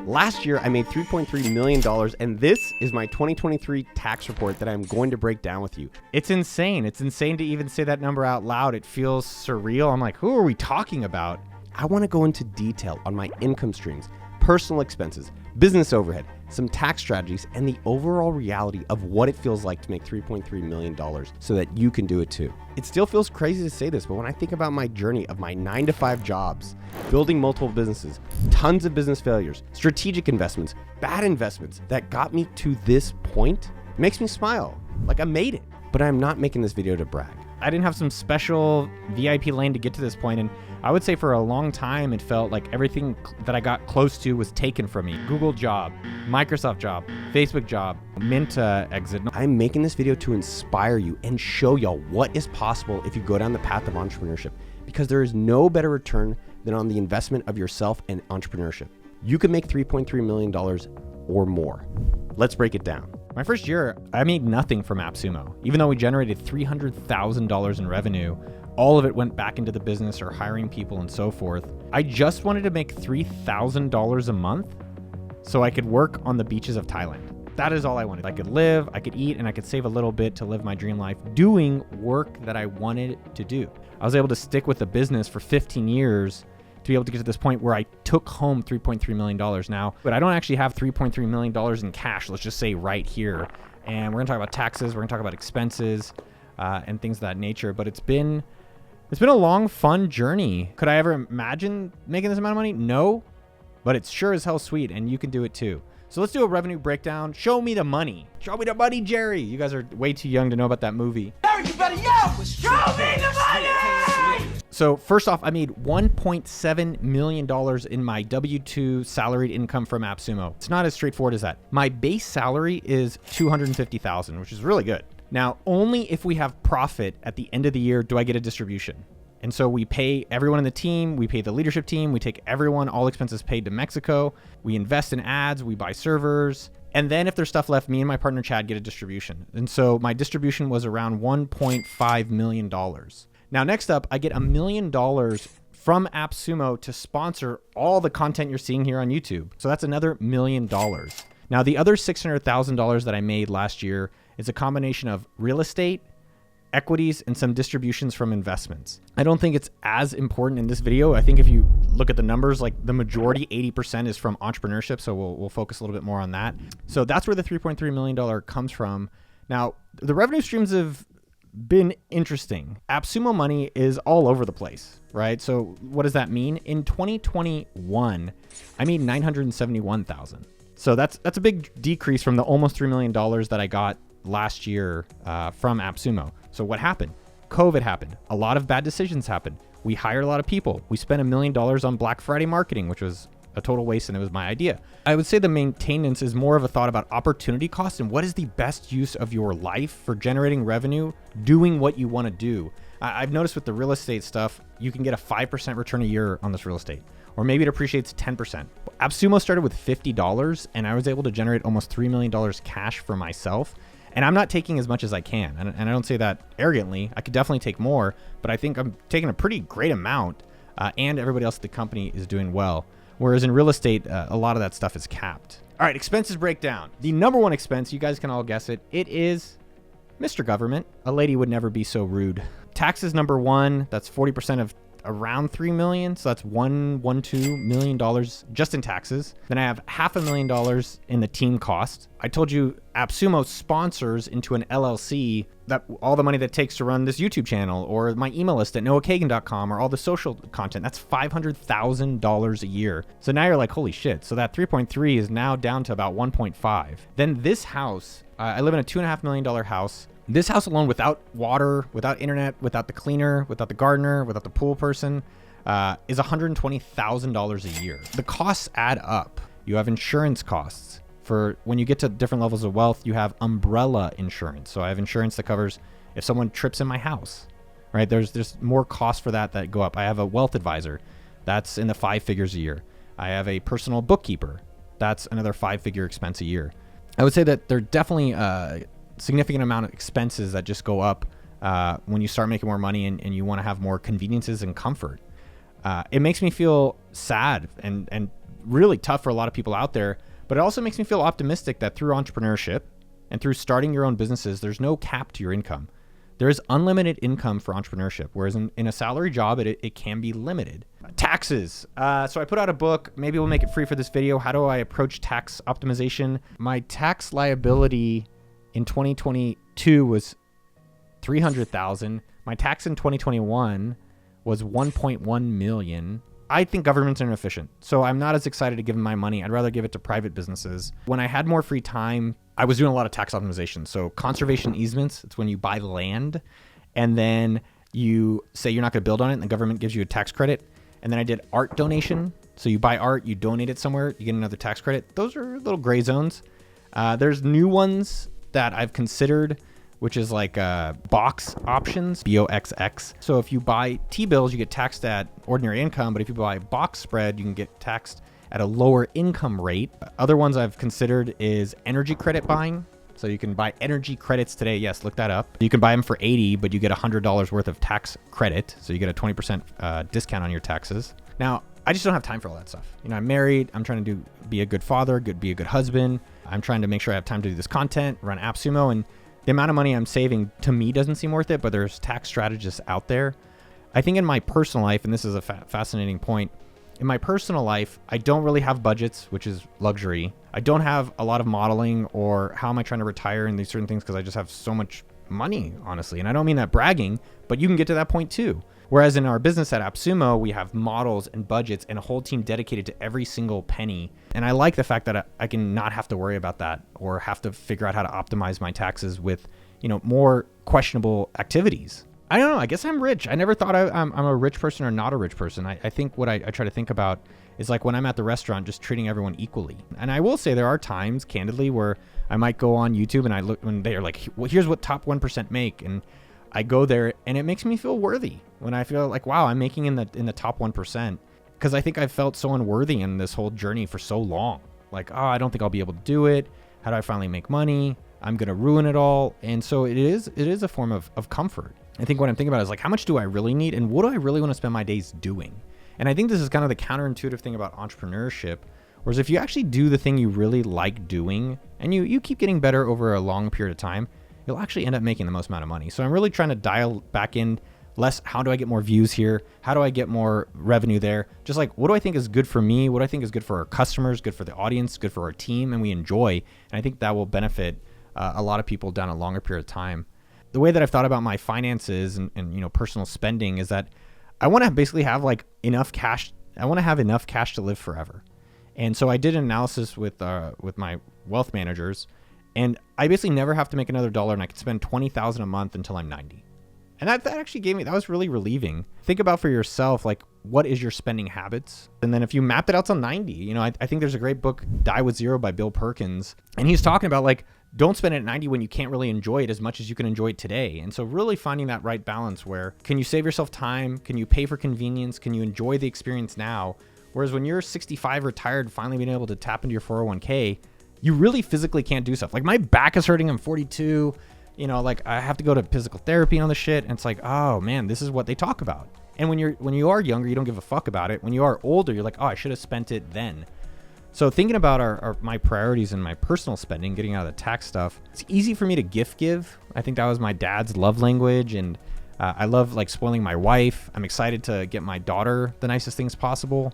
Last year, I made $3.3 million, and this is my 2023 tax report that I'm going to break down with you. It's insane. It's insane to even say that number out loud. It feels surreal. I'm like, who are we talking about? I want to go into detail on my income streams, personal expenses, business overhead, some tax strategies, and the overall reality of what it feels like to make $3.3 million so that you can do it too. It still feels crazy to say this, but when I think about my journey of my 9-to-5 jobs, building multiple businesses, tons of business failures, strategic investments, bad investments that got me to this point, it makes me smile, like I made it. But I'm not making this video to brag. I didn't have some special VIP lane to get to this point, and I would say for a long time it felt like everything that I got close to was taken from me. Google job, Microsoft job, Facebook job, Mint exit. I'm making this video to inspire you and show y'all what is possible if you go down the path of entrepreneurship, because there is no better return than on the investment of yourself and entrepreneurship. You can make $3.3 million or more. Let's break it down. My first year, I made nothing from AppSumo. Even though we generated $300,000 in revenue, all of it went back into the business or hiring people and so forth. I just wanted to make $3,000 a month so I could work on the beaches of Thailand. That is all I wanted. I could live, I could eat, and I could save a little bit to live my dream life doing work that I wanted to do. I was able to stick with the business for 15 years to be able to get to this point where I took home $3.3 million now, but I don't actually have $3.3 million in cash, let's just say right here. And we're gonna talk about taxes, we're gonna talk about expenses, and things of that nature. But it's been a long, fun journey. Could I ever imagine making this amount of money? No, but it's sure as hell sweet, and you can do it too. So let's do a revenue breakdown. Show me the money. Show me the money, Jerry. You guys are way too young to know about that movie. Jerry, you better yell! Show me the money! So first off, I made $1.7 million in my W-2 salaried income from AppSumo. It's not as straightforward as that. My base salary is $250,000, which is really good. Now, only if we have profit at the end of the year do I get a distribution. And so we pay everyone in the team, we pay the leadership team, we take everyone, all expenses paid to Mexico, we invest in ads, we buy servers, and then if there's stuff left, me and my partner Chad get a distribution. And so my distribution was around $1.5 million. Now, next up, I get $1 million from AppSumo to sponsor all the content you're seeing here on YouTube. So that's another $1 million. Now, the other $600,000 that I made last year is a combination of real estate, equities, and some distributions from investments. I don't think it's as important in this video. I think if you look at the numbers, like the majority, 80% is from entrepreneurship. So we'll focus a little bit more on that. So that's where the $3.3 million comes from. Now, the revenue streams have been interesting. AppSumo money is all over the place, right? So what does that mean? In 2021, I made $971,000. So that's a big decrease from the almost $3 million that I got last year from AppSumo. So what happened? COVID happened. A lot of bad decisions happened. We hired a lot of people. We spent $1 million on Black Friday marketing, which was a total waste, and it was my idea. I would say the maintenance is more of a thought about opportunity cost and what is the best use of your life for generating revenue, doing what you want to do. I've noticed with the real estate stuff, you can get a 5% return a year on this real estate, or maybe it appreciates 10%. AppSumo started with $50, and I was able to generate almost $3 million cash for myself. And I'm not taking as much as I can. And I don't say that arrogantly. I could definitely take more, but I think I'm taking a pretty great amount, and everybody else at the company is doing well. Whereas in real estate, a lot of that stuff is capped. All right, expenses breakdown. The number one expense, you guys can all guess it, it is Mr. Government. A lady would never be so rude. Taxes number one, that's 40% of around $3 million. So that's $1.2 million just in taxes. Then I have $500,000 in the team cost. I told you AppSumo sponsors into an LLC that all the money that it takes to run this YouTube channel or my email list at noahkagan.com or all the social content. That's $500,000 a year. So now you're like, holy shit. So that 3.3 is now down to about 1.5. Then this house, I live in a $2.5 million house. This house alone, without water, without internet, without the cleaner, without the gardener, without the pool person, is $120,000 a year. The costs add up. You have insurance costs. For when you get to different levels of wealth, you have umbrella insurance. So I have insurance that covers if someone trips in my house, right? There's more costs for that go up. I have a wealth advisor. That's in the 5 figures a year. I have a personal bookkeeper. That's another 5-figure expense a year. I would say that there definitely significant amount of expenses that just go up when you start making more money and you want to have more conveniences and comfort. It makes me feel sad and really tough for a lot of people out there, but it also makes me feel optimistic that through entrepreneurship and through starting your own businesses, there's no cap to your income. There is unlimited income for entrepreneurship, whereas in a salary job, it can be limited. Taxes. So I put out a book. Maybe we'll make it free for this video. How do I approach tax optimization? My tax liability in 2022 was $300,000. My tax in 2021 was $1.1 million. I think government's inefficient, so I'm not as excited to give them my money. I'd rather give it to private businesses. When I had more free time, I was doing a lot of tax optimization. So conservation easements, it's when you buy land and then you say you're not going to build on it and the government gives you a tax credit. And then I did art donation. So you buy art, you donate it somewhere, you get another tax credit. Those are little gray zones. There's new ones that I've considered, which is like box options, BOXX. So if you buy T-bills, you get taxed at ordinary income, but if you buy box spread, you can get taxed at a lower income rate. Other ones I've considered is energy credit buying. So you can buy energy credits today. Yes, look that up. You can buy them for $80, but you get $100 worth of tax credit. So you get a 20% discount on your taxes. Now, I just don't have time for all that stuff. You know, I'm married. I'm trying to be a good father, be a good husband. I'm trying to make sure I have time to do this content, run AppSumo, and the amount of money I'm saving to me doesn't seem worth it, but there's tax strategists out there. I think in my personal life, and this is a fascinating point, in my personal life, I don't really have budgets, which is luxury. I don't have a lot of modeling or how am I trying to retire and these certain things because I just have so much money, honestly. And I don't mean that bragging, but you can get to that point too. Whereas in our business at AppSumo, we have models and budgets and a whole team dedicated to every single penny. And I like the fact that I can not have to worry about that or have to figure out how to optimize my taxes with, you know, more questionable activities. I don't know. I guess I'm rich. I never thought I'm a rich person or not a rich person. I think what I try to think about is like when I'm at the restaurant, just treating everyone equally. And I will say there are times, candidly, where I might go on YouTube and I look when they are like, well, here's what top 1% make. And I go there and it makes me feel worthy when I feel like, wow, I'm making in the top 1%. Because I think I've felt so unworthy in this whole journey for so long. Like, oh, I don't think I'll be able to do it. How do I finally make money? I'm going to ruin it all. And so it is a form of comfort. I think what I'm thinking about is like, how much do I really need? And what do I really want to spend my days doing? And I think this is kind of the counterintuitive thing about entrepreneurship. Whereas if you actually do the thing you really like doing and you keep getting better over a long period of time, you'll actually end up making the most amount of money. So I'm really trying to dial back in less, how do I get more views here? How do I get more revenue there? Just like, what do I think is good for me? What do I think is good for our customers, good for the audience, good for our team, and we enjoy? And I think that will benefit a lot of people down a longer period of time. The way that I've thought about my finances and you know, personal spending is that I want to basically have like enough cash. I want to have enough cash to live forever. And so I did an analysis with my wealth managers, and I basically never have to make another dollar, and I can spend $20,000 a month until I'm 90. And that actually that was really relieving. Think about for yourself, like, what is your spending habits? And then if you mapped it out till 90, you know, I think there's a great book, Die with Zero by Bill Perkins. And he's talking about like, don't spend it at 90 when you can't really enjoy it as much as you can enjoy it today. And so really finding that right balance where can you save yourself time? Can you pay for convenience? Can you enjoy the experience now? Whereas when you're 65, retired, finally being able to tap into your 401k, you really physically can't do stuff. Like my back is hurting. I'm 42. You know, like I have to go to physical therapy and all this shit. And it's like, oh man, this is what they talk about. And when you are younger, you don't give a fuck about it. When you are older, you're like, oh, I should have spent it then. So thinking about my priorities and my personal spending, getting out of the tax stuff, it's easy for me to gift give. I think that was my dad's love language. And I love like spoiling my wife. I'm excited to get my daughter the nicest things possible.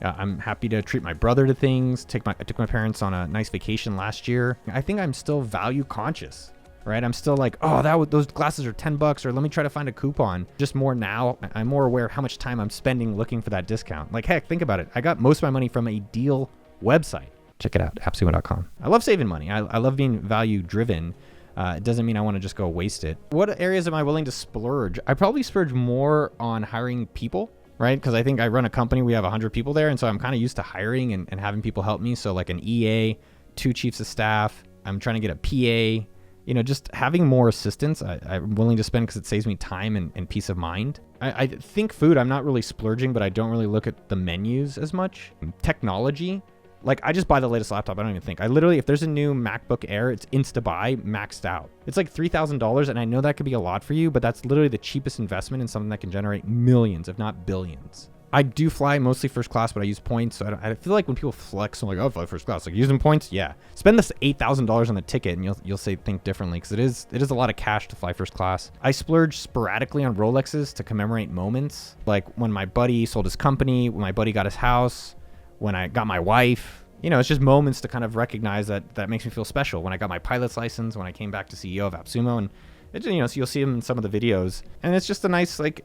I'm happy to treat my brother to things. I took my parents on a nice vacation last year. I think I'm still value conscious, right? I'm still like, oh, those glasses are $10, or let me try to find a coupon. Just more now. I'm more aware of how much time I'm spending looking for that discount. Like, heck, think about it. I got most of my money from a deal website. Check it out, appsumo.com. I love saving money. I love being value driven. It doesn't mean I want to just go waste it. What areas am I willing to splurge? I probably splurge more on hiring people, right? Because I think I run a company, we have 100 people there. And so I'm kind of used to hiring and having people help me. So like an EA, 2 chiefs of staff. I'm trying to get a PA, you know, just having more assistance. I'm willing to spend because it saves me time and peace of mind. I think food, I'm not really splurging, but I don't really look at the menus as much. Technology. Like I just buy the latest laptop. I don't even think. I literally, if there's a new MacBook Air, it's insta buy, maxed out. It's like $3,000, and I know that could be a lot for you, but that's literally the cheapest investment in something that can generate millions, if not billions. I do fly mostly first class, but I use points. So I feel like when people flex, I'm like, oh, I fly first class. Like using points, yeah. Spend this $8,000 on the ticket, and you'll think differently, because it is a lot of cash to fly first class. I splurge sporadically on Rolexes to commemorate moments, like when my buddy sold his company, when my buddy got his house, when I got my wife. You know, it's just moments to kind of recognize that makes me feel special. When I got my pilot's license, when I came back to CEO of AppSumo, and it, you know, so you'll see them in some of the videos, and it's just a nice like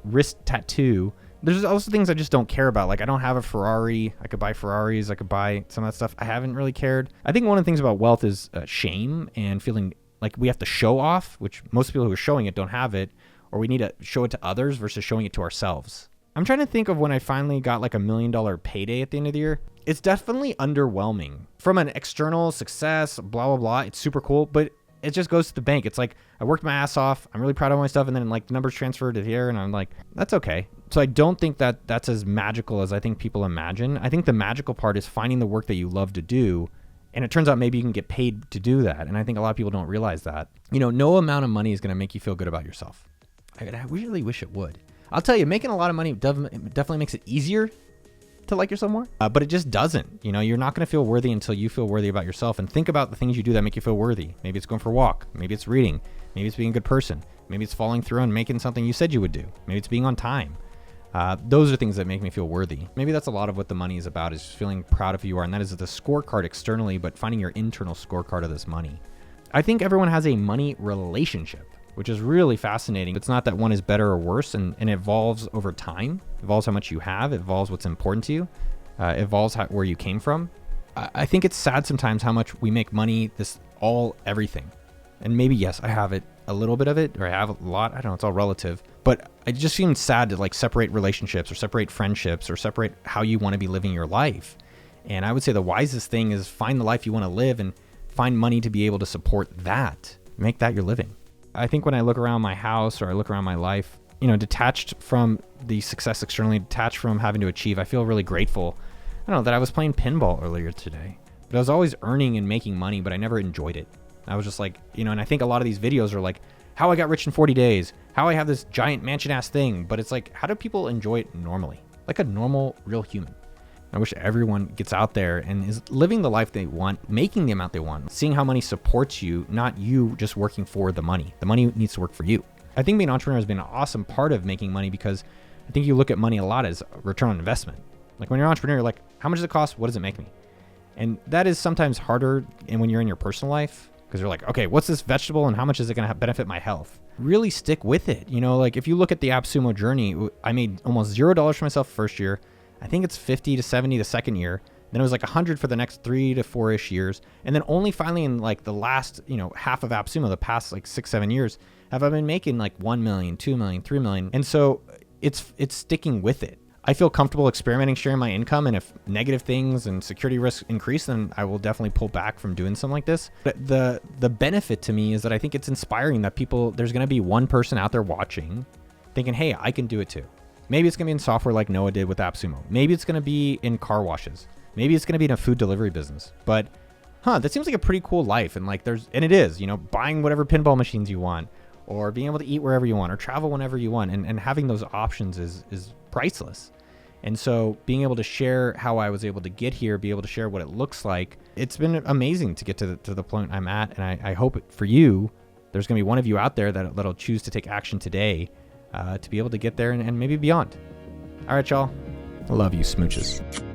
wrist tattoo. There's also things I just don't care about. Like I don't have a Ferrari. I could buy Ferraris. I could buy some of that stuff. I haven't really cared. I think one of the things about wealth is shame and feeling like we have to show off, which most people who are showing it don't have it, or we need to show it to others versus showing it to ourselves. I'm trying to think of when I finally got like $1 million payday at the end of the year. It's definitely underwhelming. From an external success, blah, blah, blah, it's super cool, but it just goes to the bank. It's like I worked my ass off. I'm really proud of my stuff. And then like the numbers transferred to here and I'm like, that's okay. So I don't think that that's as magical as I think people imagine. I think the magical part is finding the work that you love to do. And it turns out maybe you can get paid to do that. And I think a lot of people don't realize that. You know, no amount of money is going to make you feel good about yourself. I really wish it would. I'll tell you, making a lot of money definitely makes it easier to like yourself more, but it just doesn't. You know, you're not going to feel worthy until you feel worthy about yourself. And think about the things you do that make you feel worthy. Maybe it's going for a walk. Maybe it's reading. Maybe it's being a good person. Maybe it's following through and making something you said you would do. Maybe it's being on time. Those are things that make me feel worthy. Maybe that's a lot of what the money is about, is just feeling proud of who you are. And that is the scorecard externally, but finding your internal scorecard of this money. I think everyone has a money relationship, which is really fascinating. It's not that one is better or worse, and it evolves over time. It evolves how much you have. It evolves what's important to you. It evolves where you came from. I think it's sad sometimes how much we make money everything. And maybe, yes, I have it, a little bit of it, or I have a lot. I don't know, it's all relative. But it just seems sad to like separate relationships or separate friendships or separate how you want to be living your life. And I would say the wisest thing is find the life you want to live and find money to be able to support that. Make that your living. I think when I look around my house or I look around my life, you know, detached from the success externally, detached from having to achieve, I feel really grateful. I don't know, that I was playing pinball earlier today, but I was always earning and making money, but I never enjoyed it. I was just like, you know, and I think a lot of these videos are like how I got rich in 40 days, how I have this giant mansion ass thing, but it's like, how do people enjoy it normally? Like a normal, real human. I wish everyone gets out there and is living the life they want, making the amount they want, seeing how money supports you, not you just working for the money. The money needs to work for you. I think being an entrepreneur has been an awesome part of making money, because I think you look at money a lot as return on investment. Like when you're an entrepreneur, you're like, how much does it cost? What does it make me? And that is sometimes harder. And when you're in your personal life, because you're like, okay, what's this vegetable and how much is it going to benefit my health? Really stick with it. You know, like if you look at the AppSumo journey, I made almost $0 for myself first year. I think it's 50 to 70 the second year. Then it was like 100 for the next 3 to 4-ish years. And then only finally in like the last, you know, half of AppSumo, the past like 6-7 years, have I been making like 1 million, 2 million, 3 million. And so it's sticking with it. I feel comfortable experimenting, sharing my income. And if negative things and security risks increase, then I will definitely pull back from doing something like this. But the benefit to me is that I think it's inspiring that there's going to be one person out there watching thinking, hey, I can do it too. Maybe it's going to be in software like Noah did with AppSumo. Maybe it's going to be in car washes. Maybe it's going to be in a food delivery business. But, that seems like a pretty cool life. And like and it is, you know, buying whatever pinball machines you want, or being able to eat wherever you want, or travel whenever you want. And having those options is priceless. And so being able to share how I was able to get here, be able to share what it looks like, it's been amazing to get to the point I'm at. And I hope for you, there's going to be one of you out there that'll choose to take action today to be able to get there and maybe beyond. All right, y'all. I love you, smooches.